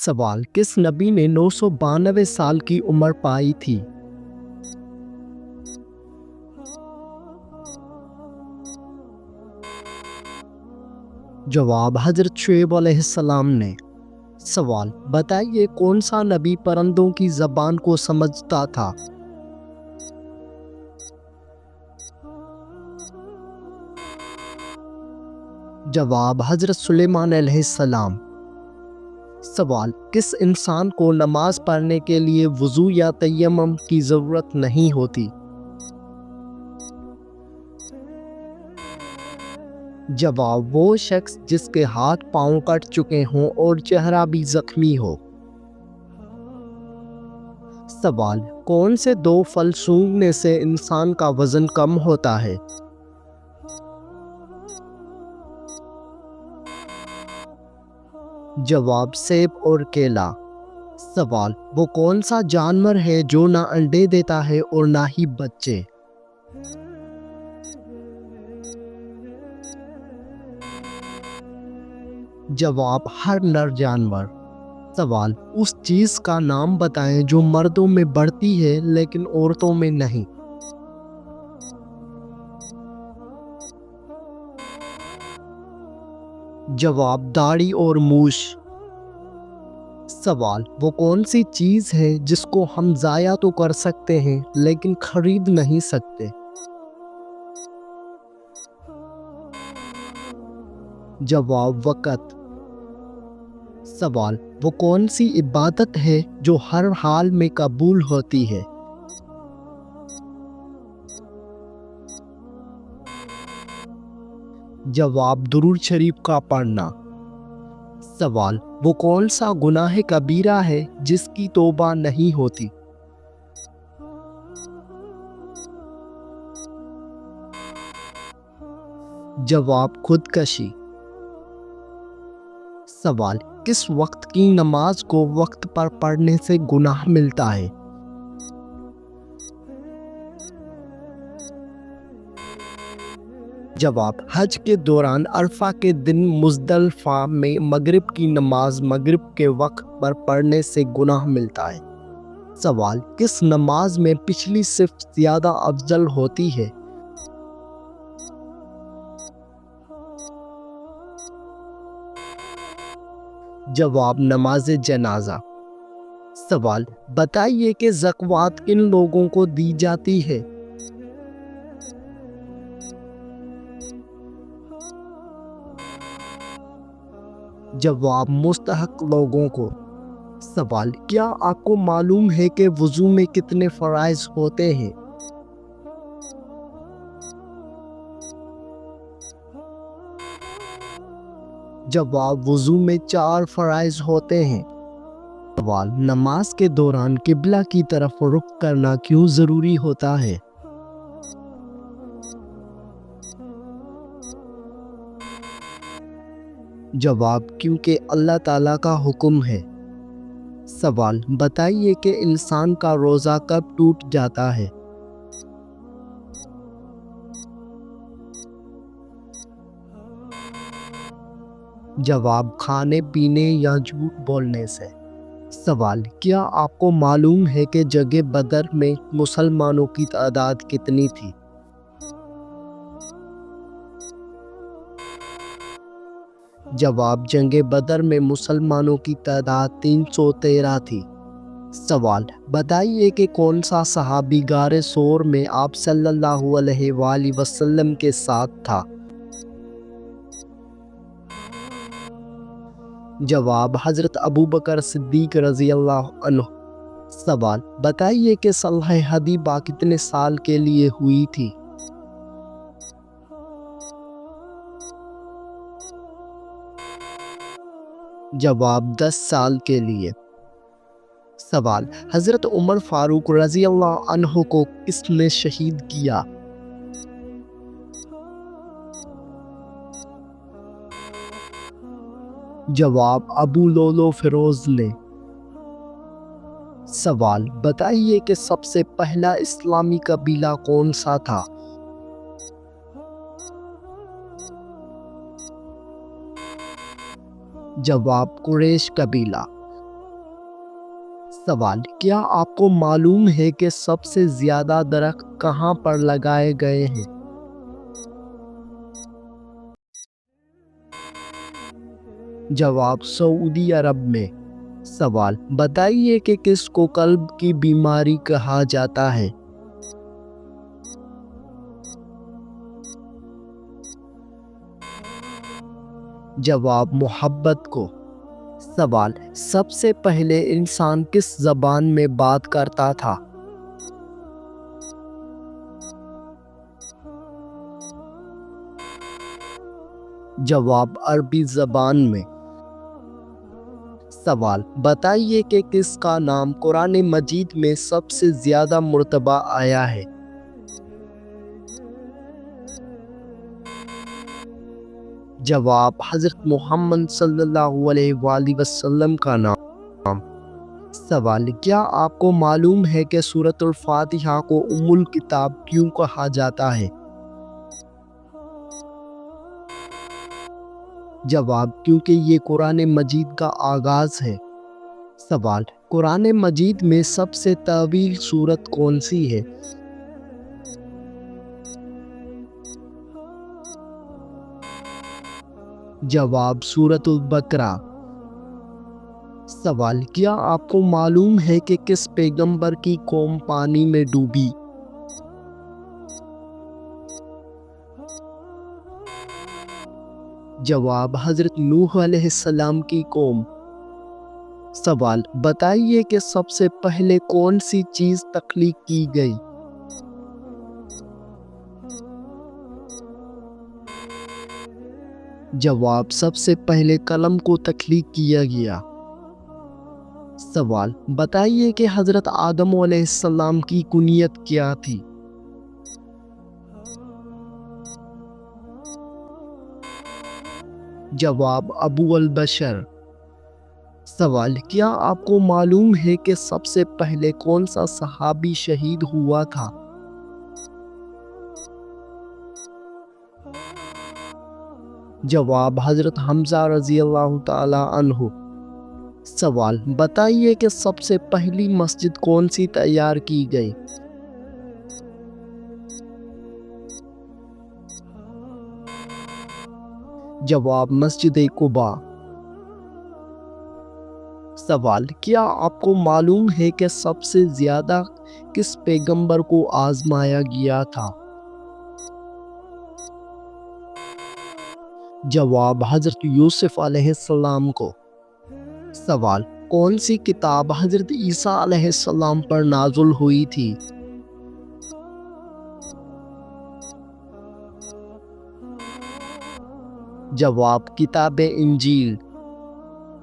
سوال: کس نبی نے 992 سال کی عمر پائی تھی؟ جواب: حضرت شعیب علیہ السلام نے۔ سوال: بتائیے کون سا نبی پرندوں کی زبان کو سمجھتا تھا؟ جواب: حضرت سلیمان علیہ السلام۔ سوال: کس انسان کو نماز پڑھنے کے لیے وضو یا تیمم کی ضرورت نہیں ہوتی؟ جواب: وہ شخص جس کے ہاتھ پاؤں کٹ چکے ہوں اور چہرہ بھی زخمی ہو۔ سوال: کون سے دو پھل سونگھنے سے انسان کا وزن کم ہوتا ہے؟ جواب: سیب اور کیلا۔ سوال: وہ کون سا جانور ہے جو نہ انڈے دیتا ہے اور نہ ہی بچے؟ جواب: ہر نر جانور۔ سوال: اس چیز کا نام بتائیں جو مردوں میں بڑھتی ہے لیکن عورتوں میں نہیں۔ جواب: داڑھی اور مونچھ۔ سوال: وہ کون سی چیز ہے جس کو ہم ضائع تو کر سکتے ہیں لیکن خرید نہیں سکتے؟ جواب: وقت۔ سوال: وہ کون سی عبادت ہے جو ہر حال میں قبول ہوتی ہے؟ جواب: درود شریف کا پڑھنا۔ سوال: وہ کون سا گناہ کبیرہ ہے جس کی توبہ نہیں ہوتی؟ جواب: خودکشی۔ سوال: کس وقت کی نماز کو وقت پر پڑھنے سے گناہ ملتا ہے؟ جواب: حج کے دوران عرفہ کے دن مزدلفہ میں مغرب کی نماز مغرب کے وقت پر پڑھنے سے گناہ ملتا ہے۔ سوال: کس نماز میں پچھلی صفت زیادہ افضل ہوتی ہے؟ جواب: نماز جنازہ۔ سوال: بتائیے کہ زکوٰۃ کن لوگوں کو دی جاتی ہے؟ جواب: مستحق لوگوں کو۔ سوال: کیا آپ کو معلوم ہے کہ وضو میں کتنے فرائض ہوتے ہیں؟ جواب: وضو میں 4 فرائض ہوتے ہیں۔ سوال: نماز کے دوران قبلہ کی طرف رخ کرنا کیوں ضروری ہوتا ہے؟ جواب: کیونکہ اللہ تعالیٰ کا حکم ہے۔ سوال: بتائیے کہ انسان کا روزہ کب ٹوٹ جاتا ہے؟ جواب: کھانے پینے یا جھوٹ بولنے سے۔ سوال: کیا آپ کو معلوم ہے کہ جنگ بدر میں مسلمانوں کی تعداد کتنی تھی؟ جواب: جنگ بدر میں مسلمانوں کی تعداد 313 تھی۔ سوال: بتائیے کہ کون سا صحابی غار ثور میں آپ صلی اللہ علیہ وآلہ وسلم کے ساتھ تھا؟ جواب: حضرت ابوبکر صدیق رضی اللہ عنہ۔ سوال: بتائیے کہ صلح حدیبیہ کتنے سال کے لیے ہوئی تھی؟ جواب: 10 سال کے لیے۔ سوال: حضرت عمر فاروق رضی اللہ عنہ کو کس نے شہید کیا؟ جواب: ابو لولو فیروز نے۔ سوال: بتائیے کہ سب سے پہلا اسلامی قبیلہ کون سا تھا؟ جواب: قریش قبیلہ۔ سوال: کیا آپ کو معلوم ہے کہ سب سے زیادہ درخت کہاں پر لگائے گئے ہیں؟ جواب: سعودی عرب میں۔ سوال: بتائیے کہ کس کو قلب کی بیماری کہا جاتا ہے؟ جواب: محبت کو۔ سوال: سب سے پہلے انسان کس زبان میں بات کرتا تھا؟ جواب: عربی زبان میں۔ سوال: بتائیے کہ کس کا نام قرآن مجید میں سب سے زیادہ مرتبہ آیا ہے؟ جواب: حضرت محمد صلی اللہ علیہ وآلہ وسلم کا نام۔ سوال: کیا آپ کو معلوم ہے کہ سورۃ الفاتحہ کو ام الکتاب کیوں کہا جاتا ہے؟ جواب: کیونکہ یہ قرآن مجید کا آغاز ہے۔ سوال: قرآن مجید میں سب سے طویل سورت کون سی ہے؟ جواب: سورۃ البقرہ۔ سوال: کیا آپ کو معلوم ہے کہ کس پیغمبر کی قوم پانی میں ڈوبی؟ جواب: حضرت نوح علیہ السلام کی قوم۔ سوال: بتائیے کہ سب سے پہلے کون سی چیز تخلیق کی گئی؟ جواب: سب سے پہلے قلم کو تخلیق کیا گیا۔ سوال: بتائیے کہ حضرت آدم علیہ السلام کی کنیت کیا تھی؟ جواب: ابو البشر۔ سوال: کیا آپ کو معلوم ہے کہ سب سے پہلے کون سا صحابی شہید ہوا تھا؟ جواب: حضرت حمزہ رضی اللہ تعالی عنہ۔ سوال: بتائیے کہ سب سے پہلی مسجد کون سی تیار کی گئی؟ جواب: مسجد قباء۔ سوال: کیا آپ کو معلوم ہے کہ سب سے زیادہ کس پیغمبر کو آزمایا گیا تھا؟ جواب: حضرت یوسف علیہ السلام کو۔ سوال: کون سی کتاب حضرت عیسیٰ علیہ السلام پر نازل ہوئی تھی؟ جواب: کتاب انجیل۔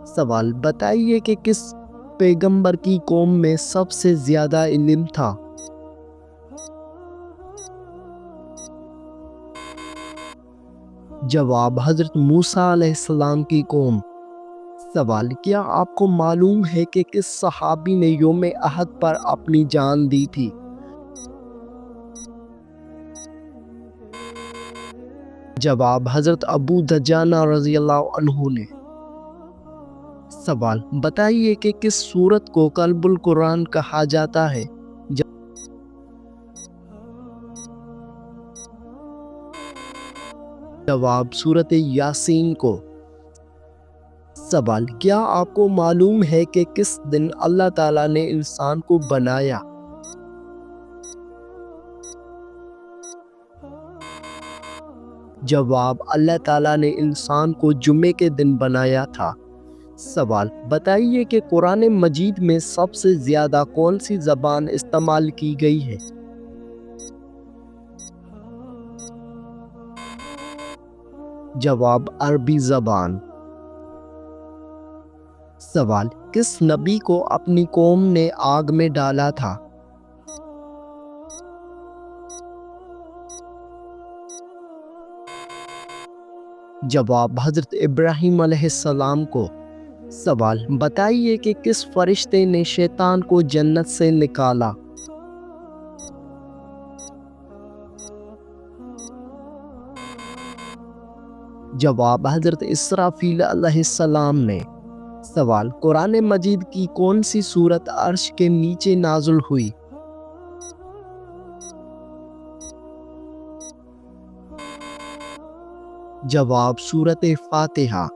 سوال: بتائیے کہ کس پیغمبر کی قوم میں سب سے زیادہ علم تھا؟ جواب: حضرت موسیٰ علیہ السلام کی قوم۔ سوال: کیا آپ کو معلوم ہے کہ کس صحابی نے یوم احد پر اپنی جان دی تھی؟ جواب: حضرت ابو دجانہ رضی اللہ عنہ نے۔ سوال: بتائیے کہ کس سورت کو قلب القرآن کہا جاتا ہے؟ جواب: سورۃ یاسین کو۔ سوال: کیا آپ کو معلوم ہے کہ کس دن اللہ تعالیٰ نے انسان کو بنایا؟ جواب: اللہ تعالیٰ نے انسان کو جمعے کے دن بنایا تھا۔ سوال: بتائیے کہ قرآن مجید میں سب سے زیادہ کون سی زبان استعمال کی گئی ہے؟ جواب: عربی زبان۔ سوال: کس نبی کو اپنی قوم نے آگ میں ڈالا تھا؟ جواب: حضرت ابراہیم علیہ السلام کو۔ سوال: بتائیے کہ کس فرشتے نے شیطان کو جنت سے نکالا؟ جواب: حضرت اسرافیل علیہ السلام نے۔ سوال، قرآن مجید کی کون سی سورت عرش کے نیچے نازل ہوئی؟ جواب، سورت فاتحہ۔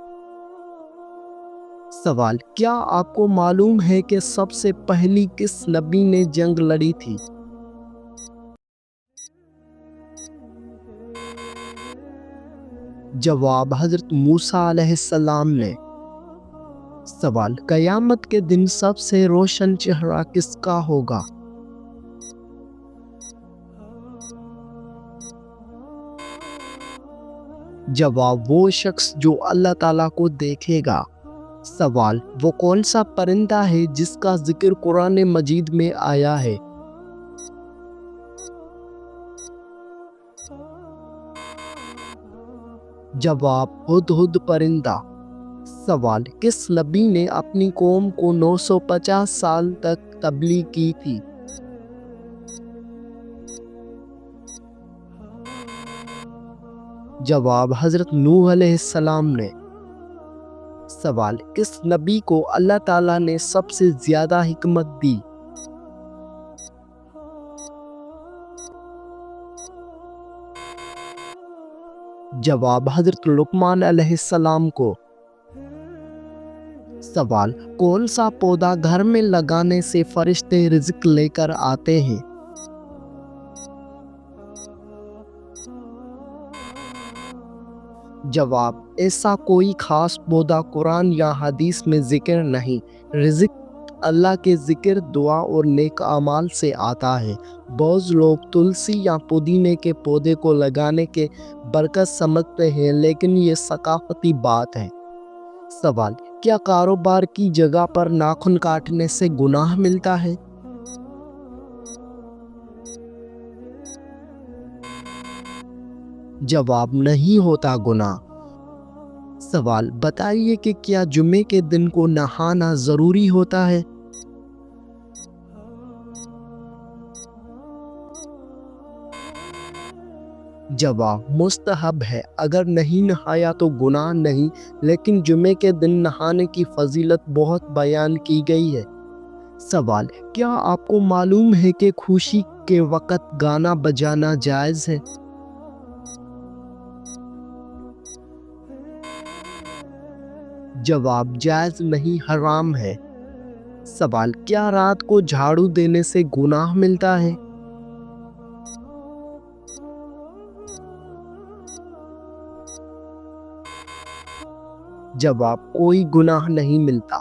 سوال، کیا آپ کو معلوم ہے کہ سب سے پہلی کس نبی نے جنگ لڑی تھی؟ جواب، حضرت موسیٰ علیہ السلام نے۔ سوال، قیامت کے دن سب سے روشن چہرہ کس کا ہوگا؟ جواب، وہ شخص جو اللہ تعالیٰ کو دیکھے گا۔ سوال، وہ کون سا پرندہ ہے جس کا ذکر قرآن مجید میں آیا ہے؟ جواب، ہدہد پرندہ۔ سوال، کس نبی نے اپنی قوم کو 950 سال تک تبلیغ کی تھی؟ جواب، حضرت نوح علیہ السلام نے۔ سوال، کس نبی کو اللہ تعالیٰ نے سب سے زیادہ حکمت دی؟ جواب، حضرت لقمان علیہ السلام کو۔ سوال، کون سا پودا گھر میں لگانے سے فرشتے رزق لے کر آتے ہیں؟ جواب، ایسا کوئی خاص پودا قرآن یا حدیث میں ذکر نہیں۔ رزق اللہ کے ذکر، دعا اور نیک اعمال سے آتا ہے۔ بعض لوگ تلسی یا پودینے کے پودے کو لگانے کے برکت سمجھتے ہیں، لیکن یہ ثقافتی بات ہے۔ سوال، کیا کاروبار کی جگہ پر ناخن کاٹنے سے گناہ ملتا ہے؟ جواب، نہیں ہوتا گناہ۔ سوال، بتائیے کہ کیا جمعے کے دن کو نہانا ضروری ہوتا ہے؟ جواب، مستحب ہے۔ اگر نہیں نہایا تو گناہ نہیں، لیکن جمعے کے دن نہانے کی فضیلت بہت بیان کی گئی ہے۔ سوال، کیا آپ کو معلوم ہے کہ خوشی کے وقت گانا بجانا جائز ہے؟ جواب، جائز نہیں، حرام ہے۔ سوال، کیا رات کو جھاڑو دینے سے گناہ ملتا ہے؟ جواب، کوئی گناہ نہیں ملتا۔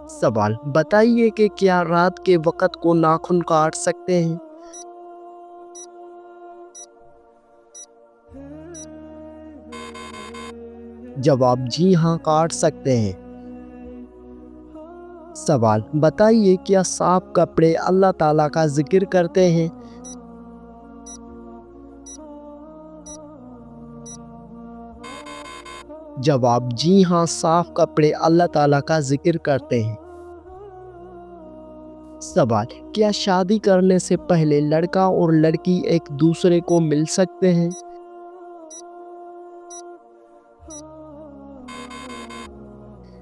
سوال، بتائیے کہ کیا رات کے وقت کو ناخن کاٹ سکتے ہیں؟ جواب، جی ہاں، کاٹ سکتے ہیں۔ سوال، بتائیے کیا صاف کپڑے اللہ تعالیٰ کا ذکر کرتے ہیں؟ جواب، جی ہاں، صاف کپڑے اللہ تعالیٰ کا ذکر کرتے ہیں۔ سوال، کیا شادی کرنے سے پہلے لڑکا اور لڑکی ایک دوسرے کو مل سکتے ہیں؟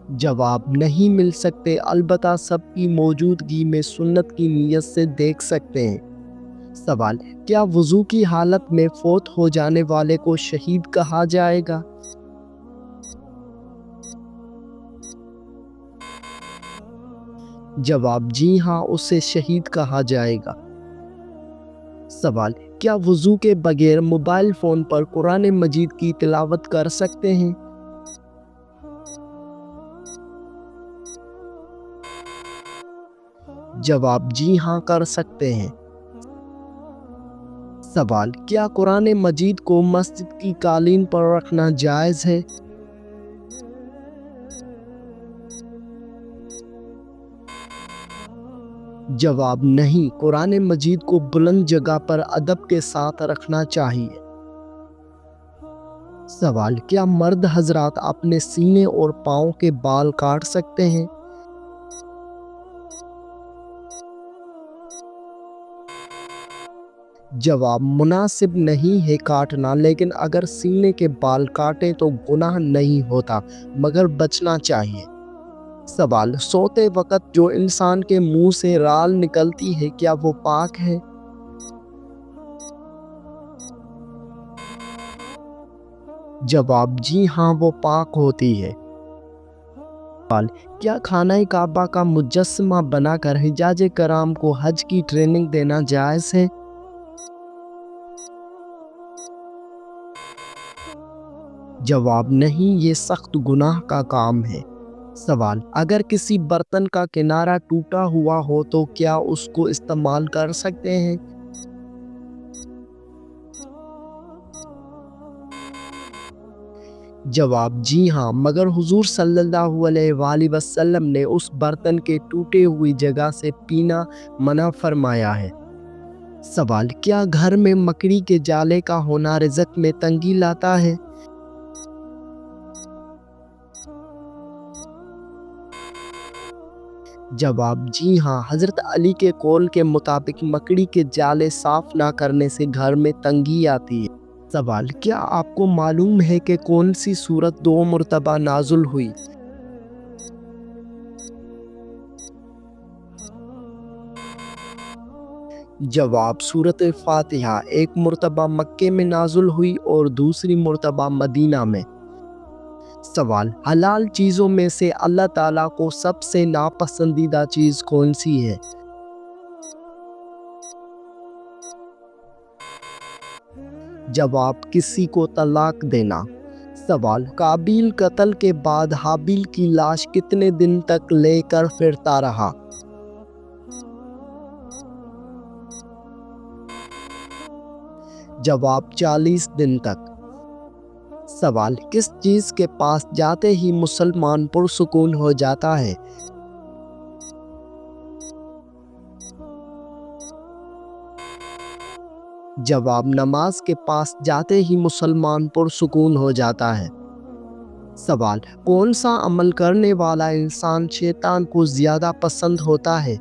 جواب، نہیں مل سکتے، البتہ سب کی موجودگی میں سنت کی نیت سے دیکھ سکتے ہیں۔ سوال، کیا وضو کی حالت میں فوت ہو جانے والے کو شہید کہا جائے گا؟ جواب، جی ہاں، اسے شہید کہا جائے گا۔ سوال، کیا وضو کے بغیر موبائل فون پر قرآن مجید کی تلاوت کر سکتے ہیں؟ جواب، جی ہاں، کر سکتے ہیں۔ سوال، کیا قرآن مجید کو مسجد کی قالین پر رکھنا جائز ہے؟ جواب، نہیں، قرآن مجید کو بلند جگہ پر ادب کے ساتھ رکھنا چاہیے۔ سوال، کیا مرد حضرات اپنے سینے اور پاؤں کے بال کاٹ سکتے ہیں؟ جواب مناسب نہیں ہے کاٹنا، لیکن اگر سینے کے بال کاٹیں تو گناہ نہیں ہوتا مگر بچنا چاہیے۔ سوال، سوتے وقت جو انسان کے منہ سے رال نکلتی ہے کیا وہ پاک ہے؟ جواب، جی ہاں، وہ پاک ہوتی ہے۔ سوال، کیا خانہ کعبہ کا مجسمہ بنا کر حجاج کرام کو حج کی ٹریننگ دینا جائز ہے؟ جواب، نہیں، یہ سخت گناہ کا کام ہے۔ سوال، اگر کسی برتن کا کنارہ ٹوٹا ہوا ہو تو کیا اس کو استعمال کر سکتے ہیں؟ جواب، جی ہاں، مگر حضور صلی اللہ علیہ وآلہ وسلم نے اس برتن کے ٹوٹے ہوئی جگہ سے پینا منع فرمایا ہے۔ سوال، کیا گھر میں مکڑی کے جالے کا ہونا رزق میں تنگی لاتا ہے؟ جواب، جی ہاں، حضرت علی کے قول کے مطابق مکڑی کے جالے صاف نہ کرنے سے گھر میں تنگی آتی ہے۔ سوال، کیا آپ کو معلوم ہے کہ کون سی سورت 2 مرتبہ نازل ہوئی؟ جواب، سورت فاتحہ 1 مرتبہ مکے میں نازل ہوئی اور دوسری مرتبہ مدینہ میں۔ سوال، حلال چیزوں میں سے اللہ تعالیٰ کو سب سے ناپسندیدہ چیز کون سی ہے؟ جواب، کسی کو طلاق دینا۔ سوال، قابیل قتل کے بعد حابیل کی لاش کتنے دن تک لے کر پھرتا رہا؟ جواب، 40 دن تک۔ سوال، کس چیز کے پاس جاتے ہی مسلمان پرسکون ہو جاتا ہے؟ جواب، نماز کے پاس جاتے ہی مسلمان پرسکون ہو جاتا ہے۔ سوال، کون سا عمل کرنے والا انسان شیطان کو زیادہ پسند ہوتا ہے؟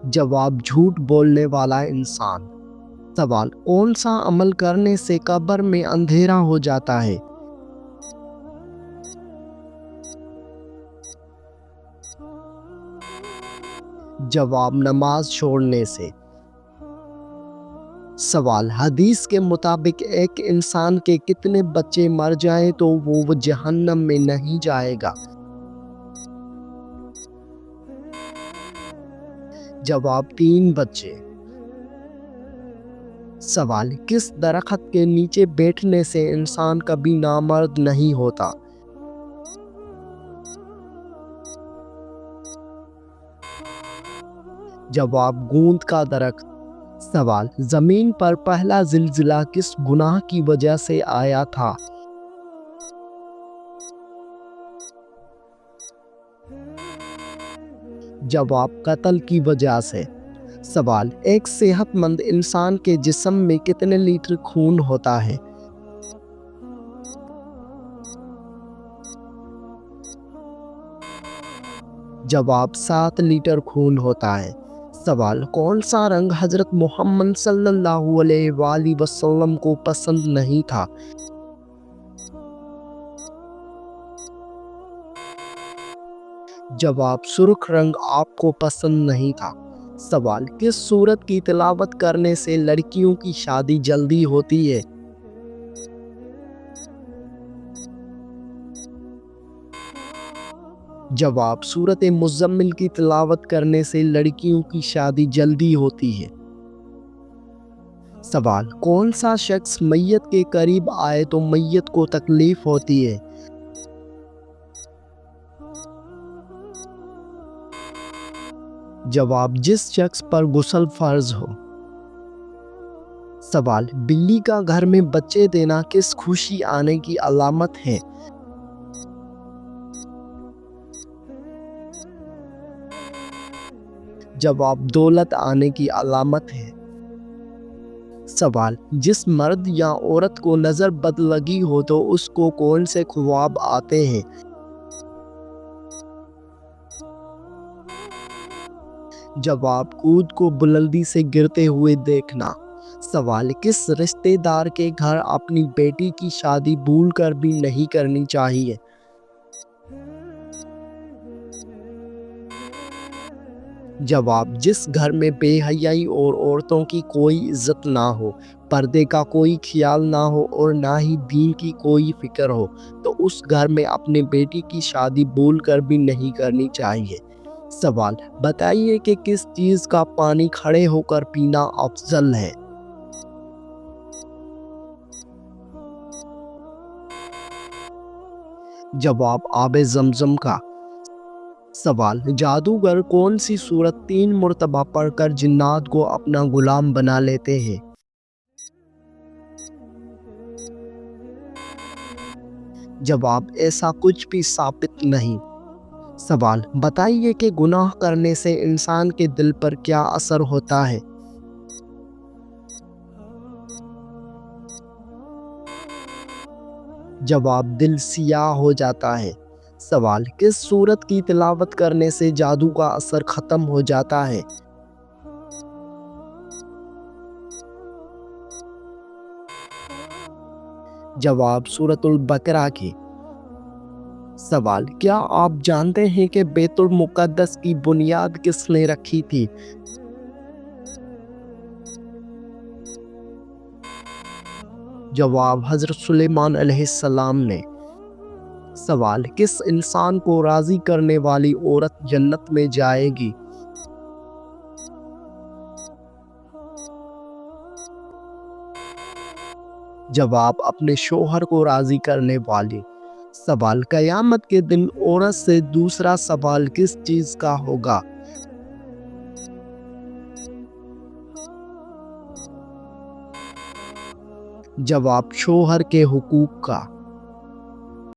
جواب، جھوٹ بولنے والا انسان۔ سوال، کون سا عمل کرنے سے قبر میں اندھیرا ہو جاتا ہے؟ جواب، نماز چھوڑنے سے۔ سوال، حدیث کے مطابق ایک انسان کے کتنے بچے مر جائیں تو وہ جہنم میں نہیں جائے گا؟ جواب، 3 بچے۔ سوال، کس درخت کے نیچے بیٹھنے سے انسان کبھی نامرد نہیں ہوتا؟ جواب، گوند کا درخت۔ سوال، زمین پر پہلا زلزلہ کس گناہ کی وجہ سے آیا تھا؟ جواب، قتل کی وجہ سے۔ سوال، ایک صحت مند انسان کے جسم میں کتنے لیٹر خون ہوتا ہے؟ جواب، 7 لیٹر خون ہوتا ہے۔ سوال، کون سا رنگ حضرت محمد صلی اللہ علیہ وآلہ وسلم کو پسند نہیں تھا؟ جواب، سرخ رنگ آپ کو پسند نہیں تھا۔ سوال، کس سورت کی تلاوت کرنے سے لڑکیوں کی شادی جلدی ہوتی ہے؟ جواب، سورت مزمل کی تلاوت کرنے سے لڑکیوں کی شادی جلدی ہوتی ہے۔ سوال، کون سا شخص میت کے قریب آئے تو میت کو تکلیف ہوتی ہے؟ جواب، جس شخص پر غسل فرض ہو۔ سوال، بلی کا گھر میں بچے دینا کس خوشی آنے کی علامت ہے؟ جواب، دولت آنے کی علامت ہے۔ سوال، جس مرد یا عورت کو نظر بد لگی ہو تو اس کو کون سے خواب آتے ہیں؟ جواب کود کو بلندی سے گرتے ہوئے دیکھنا۔ سوال کس رشتے دار کے گھر اپنی بیٹی کی شادی بھول کر بھی نہیں کرنی چاہیے؟ جواب جس گھر میں بے حیائی اور عورتوں کی کوئی عزت نہ ہو، پردے کا کوئی خیال نہ ہو اور نہ ہی دین کی کوئی فکر ہو تو اس گھر میں اپنے بیٹی کی شادی بھول کر بھی نہیں کرنی چاہیے۔ سوال بتائیے کہ کس چیز کا پانی کھڑے ہو کر پینا افضل ہے؟ جواب آب زمزم کا۔ سوال جادوگر کون سی سورت 3 مرتبہ پڑھ کر جنات کو اپنا غلام بنا لیتے ہیں؟ جواب ایسا کچھ بھی ثابت نہیں۔ سوال بتائیے کہ گناہ کرنے سے انسان کے دل پر کیا اثر ہوتا ہے؟ جواب دل سیاہ ہو جاتا ہے۔ سوال کس سورت کی تلاوت کرنے سے جادو کا اثر ختم ہو جاتا ہے؟ جواب سورۃ البقرہ کی۔ سوال کیا آپ جانتے ہیں کہ بیت المقدس کی بنیاد کس نے رکھی تھی؟ جواب حضرت سلیمان علیہ السلام نے۔ سوال کس انسان کو راضی کرنے والی عورت جنت میں جائے گی؟ جواب اپنے شوہر کو راضی کرنے والی۔ سوال قیامت کے دن عورت سے دوسرا سوال کس چیز کا ہوگا؟ جواب شوہر کے حقوق کا۔